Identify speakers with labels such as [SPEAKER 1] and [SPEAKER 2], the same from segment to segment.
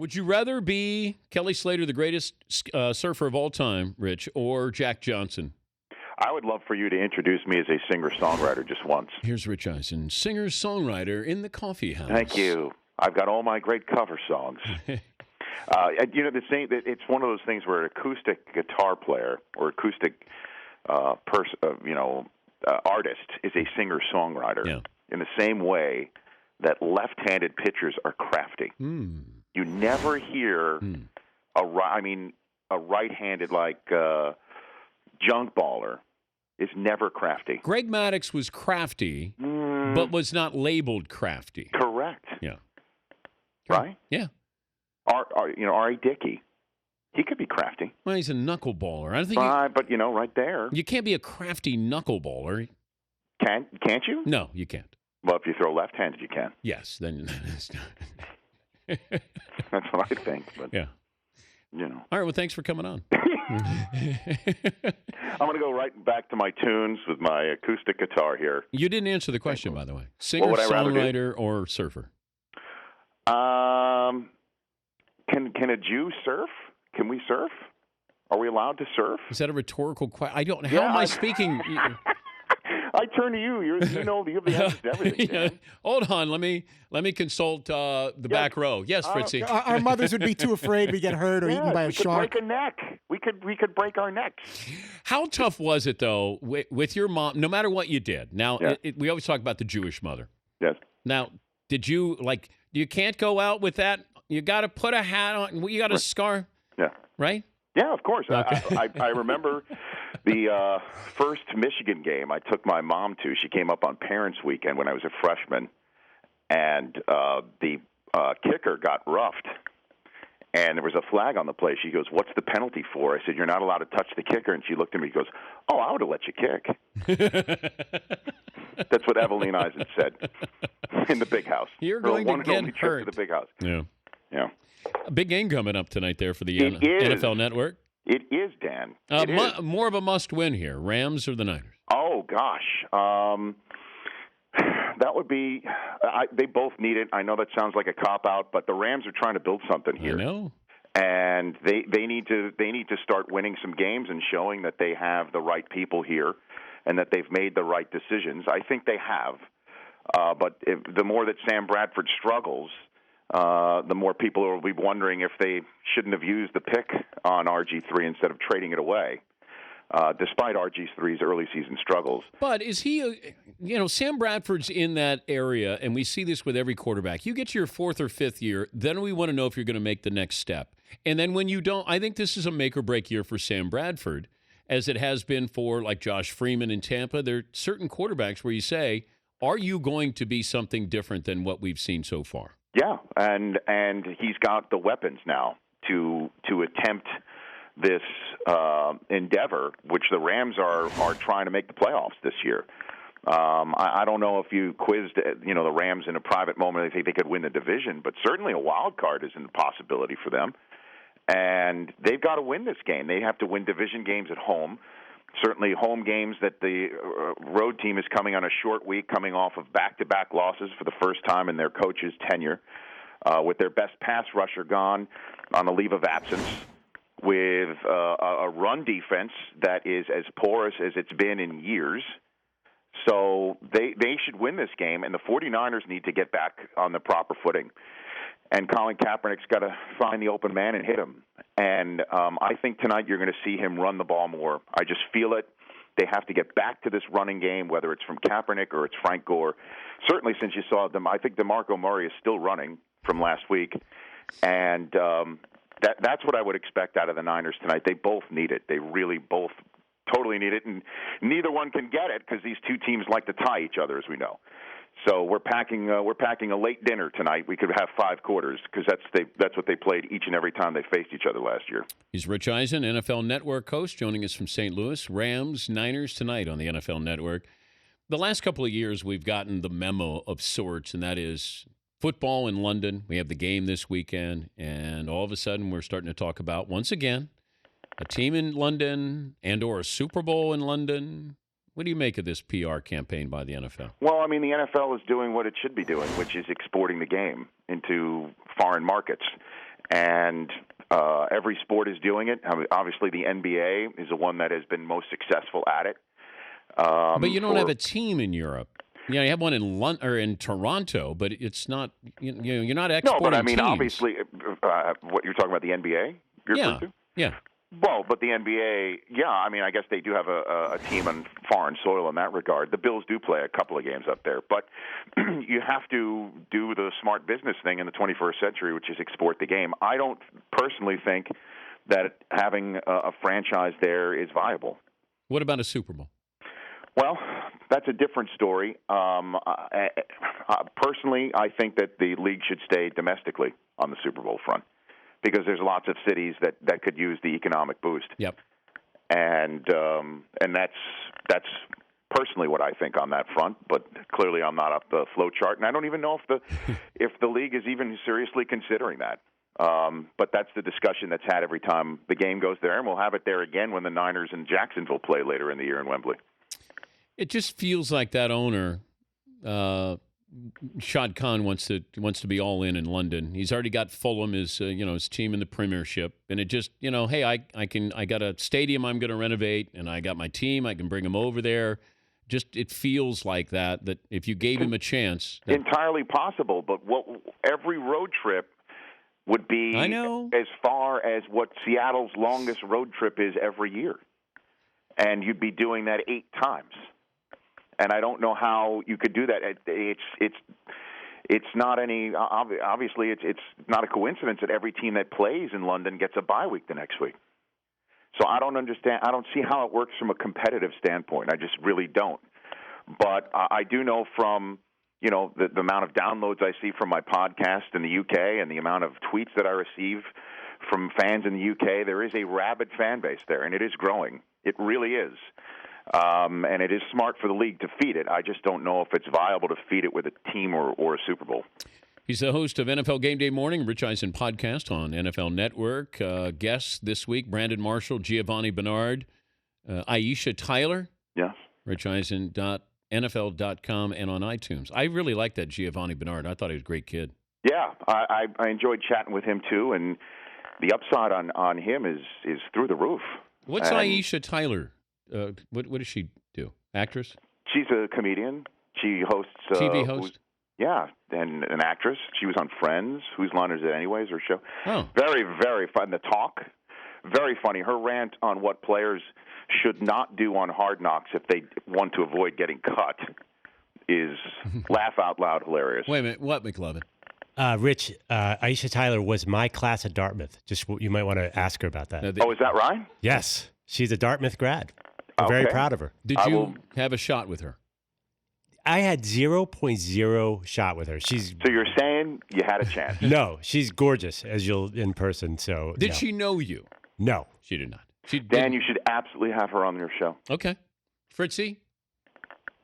[SPEAKER 1] Would you rather be Kelly Slater, the greatest surfer of all time, Rich, or Jack Johnson?
[SPEAKER 2] I would love for you to introduce me as a singer-songwriter just once.
[SPEAKER 1] Here's Rich Eisen, singer-songwriter in the coffee house.
[SPEAKER 2] Thank you. I've got all my great cover songs. It's one of those things where an acoustic guitar player or acoustic artist is a singer-songwriter in the same way that left-handed pitchers are crafty. You never hear a right-handed junk baller is never crafty.
[SPEAKER 1] Greg Maddux was crafty, but was not labeled crafty.
[SPEAKER 2] Correct.
[SPEAKER 1] Yeah.
[SPEAKER 2] Right?
[SPEAKER 1] Yeah.
[SPEAKER 2] R.A. Dickey, he could be crafty.
[SPEAKER 1] Well, he's a knuckleballer. I don't think.
[SPEAKER 2] But right there,
[SPEAKER 1] you can't be a crafty knuckleballer.
[SPEAKER 2] Can't you?
[SPEAKER 1] No, you can't.
[SPEAKER 2] Well, if you throw left-handed, you can.
[SPEAKER 1] Yes, then.
[SPEAKER 2] That's what I think. But,
[SPEAKER 1] yeah. All right. Well, thanks for coming on.
[SPEAKER 2] I'm going to go right back to my tunes with my acoustic guitar here.
[SPEAKER 1] You didn't answer the question, by the way. Singer, songwriter, or surfer?
[SPEAKER 2] Can a Jew surf? Can we surf? Are we allowed to surf?
[SPEAKER 1] Is that a rhetorical question? I don't. How am I speaking?
[SPEAKER 2] I turn to you. You have the answer to everything.
[SPEAKER 1] Hold on. Let me consult the back row. Yes, Fritzy.
[SPEAKER 3] Our mothers would be too afraid we get hurt or eaten by a shark.
[SPEAKER 2] We could break a neck. We could break our necks.
[SPEAKER 1] How tough was it though with your mom? No matter what you did. Now we always talk about the Jewish mother.
[SPEAKER 2] Yes.
[SPEAKER 1] Now, did you you can't go out with that? You got to put a hat on. You got a scarf.
[SPEAKER 2] Yeah.
[SPEAKER 1] Right.
[SPEAKER 2] Yeah, of course.
[SPEAKER 1] Okay.
[SPEAKER 2] I remember the first Michigan game I took my mom to. She came up on Parents' Weekend when I was a freshman, and the kicker got roughed, and there was a flag on the play. She goes, "What's the penalty for?" I said, "You're not allowed to touch the kicker." And she looked at me and goes, "Oh, I would have let you kick." That's what Evelyn Eisen said in the big house.
[SPEAKER 1] You're going to get hurt.
[SPEAKER 2] To the big house.
[SPEAKER 1] Yeah.
[SPEAKER 2] Yeah.
[SPEAKER 1] A big game coming up tonight there for the NFL Network.
[SPEAKER 2] It is, Dan.
[SPEAKER 1] More of a must-win here. Rams or the Niners?
[SPEAKER 2] Oh, gosh. That would be they both need it. I know that sounds like a cop-out, but the Rams are trying to build something here.
[SPEAKER 1] I know.
[SPEAKER 2] And they need to start winning some games and showing that they have the right people here and that they've made the right decisions. I think they have. But the more that Sam Bradford struggles, the more people will be wondering if they shouldn't have used the pick on RG3 instead of trading it away, despite RG3's early season struggles.
[SPEAKER 1] But is he, Sam Bradford's in that area, and we see this with every quarterback. You get to your fourth or fifth year, then we want to know if you're going to make the next step. And then when you don't, I think this is a make-or-break year for Sam Bradford, as it has been for, like, Josh Freeman in Tampa. There are certain quarterbacks where you say, are you going to be something different than what we've seen so far?
[SPEAKER 2] Yeah, and he's got the weapons now to attempt this endeavor, which the Rams are trying to make the playoffs this year. I don't know if you quizzed the Rams in a private moment. I think they could win the division, but certainly a wild card isn't a possibility for them. And they've got to win this game. They have to win division games at home. Certainly home games that the road team is coming on a short week, coming off of back-to-back losses for the first time in their coach's tenure, with their best pass rusher gone on a leave of absence, with a run defense that is as porous as it's been in years. So they should win this game, and the 49ers need to get back on the proper footing. And Colin Kaepernick's got to find the open man and hit him. And I think tonight you're going to see him run the ball more. I just feel it. They have to get back to this running game, whether it's from Kaepernick or it's Frank Gore. Certainly since you saw them, I think DeMarco Murray is still running from last week. And that's what I would expect out of the Niners tonight. They both need it. They really both totally need it. And neither one can get it because these two teams like to tie each other, as we know. So we're packing a late dinner tonight. We could have 5 quarters because that's what they played each and every time they faced each other last year.
[SPEAKER 1] He's Rich Eisen, NFL Network host, joining us from St. Louis. Rams, Niners tonight on the NFL Network. The last couple of years we've gotten the memo of sorts, and that is football in London. We have the game this weekend, and all of a sudden we're starting to talk about, once again, a team in London and or a Super Bowl in London. What do you make of this PR campaign by the NFL?
[SPEAKER 2] Well, I mean, the NFL is doing what it should be doing, which is exporting the game into foreign markets. and every sport is doing it. I mean, obviously, the NBA is the one that has been most successful at it.
[SPEAKER 1] But you don't have a team in Europe. Yeah, you have one in London or in Toronto, but it's not. You're not exporting.
[SPEAKER 2] No, but I mean,
[SPEAKER 1] teams.
[SPEAKER 2] obviously, what you're talking about, the NBA.
[SPEAKER 1] Yeah.
[SPEAKER 2] Well, but the NBA, I mean, I guess they do have a team on foreign soil in that regard. The Bills do play a couple of games up there, but you have to do the smart business thing in the 21st century, which is export the game. I don't personally think that having a franchise there is viable.
[SPEAKER 1] What about a Super Bowl?
[SPEAKER 2] Well, that's a different story. Personally, I think that the league should stay domestically on the Super Bowl front, because there's lots of cities that could use the economic boost.
[SPEAKER 1] Yep.
[SPEAKER 2] And that's personally what I think on that front. But clearly, I'm not up the flow chart, and I don't even know if the league is even seriously considering that. But that's the discussion that's had every time the game goes there, and we'll have it there again when the Niners and Jacksonville play later in the year in Wembley.
[SPEAKER 1] It just feels like that owner, Shad Khan, wants to be all in London. He's already got Fulham, his team in the Premiership, and it just hey, I got a stadium I'm going to renovate, and I got my team. I can bring them over there. Just it feels like that if you gave him a chance,
[SPEAKER 2] entirely possible. But every road trip would be as far as what Seattle's longest road trip is every year, and you'd be doing that 8 times. And I don't know how you could do that. It's not any. Obviously, it's not a coincidence that every team that plays in London gets a bye week the next week. So I don't understand. I don't see how it works from a competitive standpoint. I just really don't. But I do know from the amount of downloads I see from my podcast in the UK and the amount of tweets that I receive from fans in the UK, there is a rabid fan base there, and it is growing. It really is. And it is smart for the league to feed it. I just don't know if it's viable to feed it with a team or a Super Bowl.
[SPEAKER 1] He's the host of NFL Game Day Morning, Rich Eisen podcast on NFL Network. Guests this week, Brandon Marshall, Giovanni Bernard, Aisha Tyler.
[SPEAKER 2] Yes.
[SPEAKER 1] RichEisen.NFL.com and on iTunes. I really like that Giovanni Bernard. I thought he was a great kid.
[SPEAKER 2] Yeah, I enjoyed chatting with him too, and the upside on him is through the roof.
[SPEAKER 1] What's Aisha Tyler? What does she do? Actress?
[SPEAKER 2] She's a comedian. She hosts
[SPEAKER 1] TV host.
[SPEAKER 2] Yeah, and an actress. She was on Friends. Whose Line Is It Anyways? Her show.
[SPEAKER 1] Oh,
[SPEAKER 2] very, very fun. The Talk, very funny. Her rant on what players should not do on Hard Knocks if they want to avoid getting cut is laugh out loud hilarious.
[SPEAKER 1] Wait a minute. What, McLovin?
[SPEAKER 4] Rich, Aisha Tyler was my class at Dartmouth. Just you might want to ask her about that.
[SPEAKER 2] Is that right?
[SPEAKER 4] Yes, she's a Dartmouth grad. I'm very proud of her.
[SPEAKER 1] Did you have a shot with her?
[SPEAKER 4] I had 0.0 shot with her.
[SPEAKER 2] So you're saying you had a chance?
[SPEAKER 4] No, she's gorgeous as you'll in person. So
[SPEAKER 1] did she know you?
[SPEAKER 4] No,
[SPEAKER 1] she did not.
[SPEAKER 2] Dan, you should absolutely have her on your show.
[SPEAKER 1] Okay, Fritzy.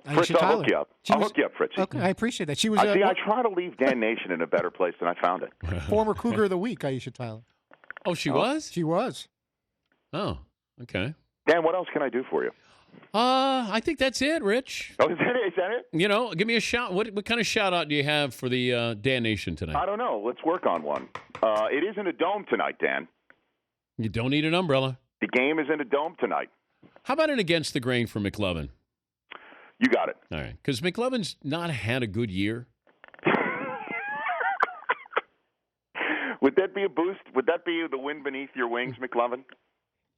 [SPEAKER 2] Fritz, I'll hook you up. I'll hook you up, Fritzy.
[SPEAKER 3] Okay, I appreciate that. She was.
[SPEAKER 2] I try to leave Dan Nation in a better place than I found it.
[SPEAKER 3] Former Cougar of the Week, Aisha Tyler.
[SPEAKER 1] Oh, she was?
[SPEAKER 3] She was.
[SPEAKER 1] Oh, okay.
[SPEAKER 2] Dan, what else can I do for you?
[SPEAKER 1] I think that's it, Rich.
[SPEAKER 2] Oh, is that it? Is that it?
[SPEAKER 1] Give me a shout. What kind of shout out do you have for the Dan Nation tonight?
[SPEAKER 2] I don't know. Let's work on one. It is in a dome tonight, Dan.
[SPEAKER 1] You don't need an umbrella.
[SPEAKER 2] The game is in a dome tonight.
[SPEAKER 1] How about an against the grain for McLovin?
[SPEAKER 2] You got it.
[SPEAKER 1] All right, because McLovin's not had a good year.
[SPEAKER 2] Would that be a boost? Would that be the wind beneath your wings, McLovin?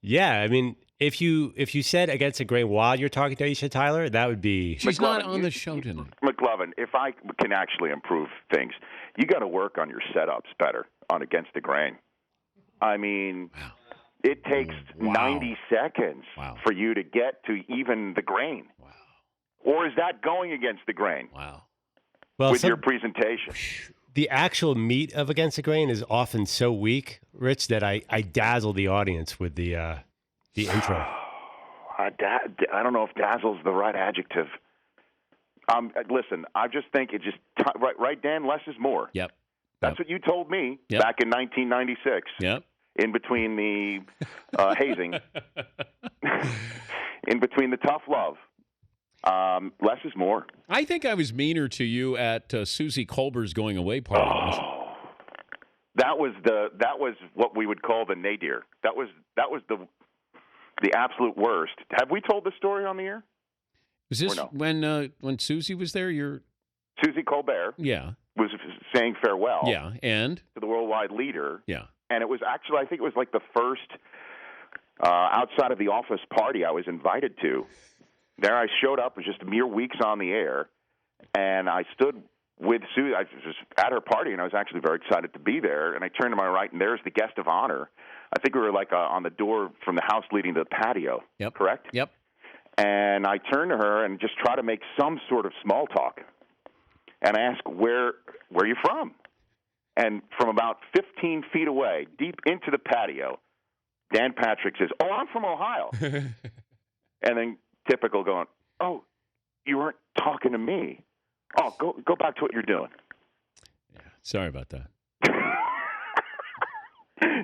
[SPEAKER 4] Yeah, I mean, if you said against the grain while you're talking to Aisha Tyler, that would be.
[SPEAKER 1] She's McLovin, not on the show tonight.
[SPEAKER 2] McLovin, if I can actually improve things, you got to work on your setups better on against the grain. I mean, wow. It takes 90 seconds for you to get to even the grain. Wow. Or is that going against the grain?
[SPEAKER 1] Wow.
[SPEAKER 4] Well,
[SPEAKER 2] with your presentation.
[SPEAKER 4] The actual meat of against the grain is often so weak, Rich, that I dazzle the audience with the intro.
[SPEAKER 2] I don't know if dazzle is the right adjective. Listen, I just think it just right, Dan. Less is more.
[SPEAKER 1] Yep.
[SPEAKER 2] That's what you told me back in 1996.
[SPEAKER 1] Yep.
[SPEAKER 2] In between the hazing, in between the tough love. Less is more.
[SPEAKER 1] I think I was meaner to you at Susie Colbert's going away party.
[SPEAKER 2] that was what we would call the nadir. That was the absolute worst. Have we told the story on the air?
[SPEAKER 1] Is this
[SPEAKER 2] no?
[SPEAKER 1] when Susie was there?
[SPEAKER 2] Susie Colbert was saying farewell
[SPEAKER 1] and
[SPEAKER 2] to the worldwide leader.
[SPEAKER 1] Yeah.
[SPEAKER 2] And it was actually, I think it was like the first outside of the office party I was invited to. There I showed up, it was just mere weeks on the air, and I stood with Susie. I was just at her party, and I was actually very excited to be there. And I turned to my right, and there's the guest of honor. I think we were like on the door from the house leading to the patio.
[SPEAKER 1] Yep.
[SPEAKER 2] Correct?
[SPEAKER 1] Yep.
[SPEAKER 2] And I turned to her and just try to make some sort of small talk. And I asked, where are you from? And from about 15 feet away, deep into the patio, Dan Patrick says, "Oh, I'm from Ohio." And then typical going, "Oh, you weren't talking to me. Oh, go back to what you're doing."
[SPEAKER 1] Yeah, sorry about that.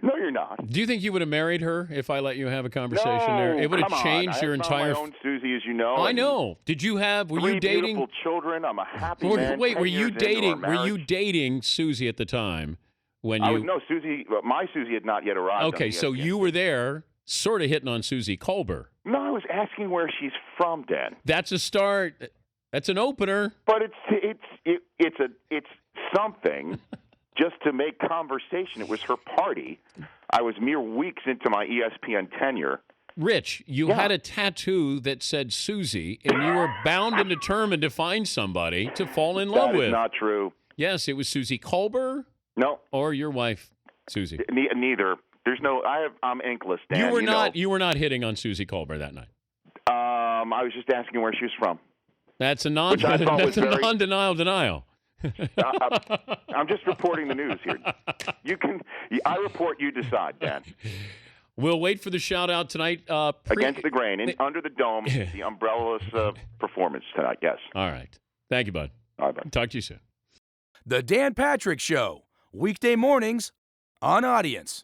[SPEAKER 2] No, you're not.
[SPEAKER 1] Do you think you would have married her if I let you have a conversation
[SPEAKER 2] No,
[SPEAKER 1] there? It would have
[SPEAKER 2] come
[SPEAKER 1] changed
[SPEAKER 2] on.
[SPEAKER 1] your
[SPEAKER 2] I
[SPEAKER 1] entire.
[SPEAKER 2] have my own Susie, as you know.
[SPEAKER 1] I know. Were you dating?
[SPEAKER 2] Beautiful children. I'm a happy man.
[SPEAKER 1] Wait,
[SPEAKER 2] 10
[SPEAKER 1] were you
[SPEAKER 2] years into our
[SPEAKER 1] dating? Were you
[SPEAKER 2] marriage.
[SPEAKER 1] dating Susie at the time when you?
[SPEAKER 2] No, Susie. My Susie had not yet arrived.
[SPEAKER 1] Okay, so you were there, sort of hitting on Susie Colbert.
[SPEAKER 2] No, I was asking where she's from, Dan.
[SPEAKER 1] That's a start. That's an opener.
[SPEAKER 2] But it's something just to make conversation. It was her party. I was mere weeks into my ESPN tenure.
[SPEAKER 1] Rich, you had a tattoo that said Susie, and you were bound and determined to find somebody to fall in love
[SPEAKER 2] That
[SPEAKER 1] with.
[SPEAKER 2] is not true.
[SPEAKER 1] Yes, it was Susie Colbert.
[SPEAKER 2] No.
[SPEAKER 1] Or your wife, Susie.
[SPEAKER 2] Neither. There's no. I'm inkless, Dan.
[SPEAKER 1] You were not hitting on Susie Colbert that night.
[SPEAKER 2] I was just asking where she was from.
[SPEAKER 1] That's a
[SPEAKER 2] very-
[SPEAKER 1] non-denial denial.
[SPEAKER 2] I'm just reporting the news here. I report, you decide, Dan.
[SPEAKER 1] We'll wait for the shout out tonight.
[SPEAKER 2] Against the grain, under the dome, the umbrella-less performance tonight. Yes.
[SPEAKER 1] All right. Thank you, bud.
[SPEAKER 2] All right, bud.
[SPEAKER 1] Talk to you soon.
[SPEAKER 5] The Dan Patrick Show, weekday mornings on Audience.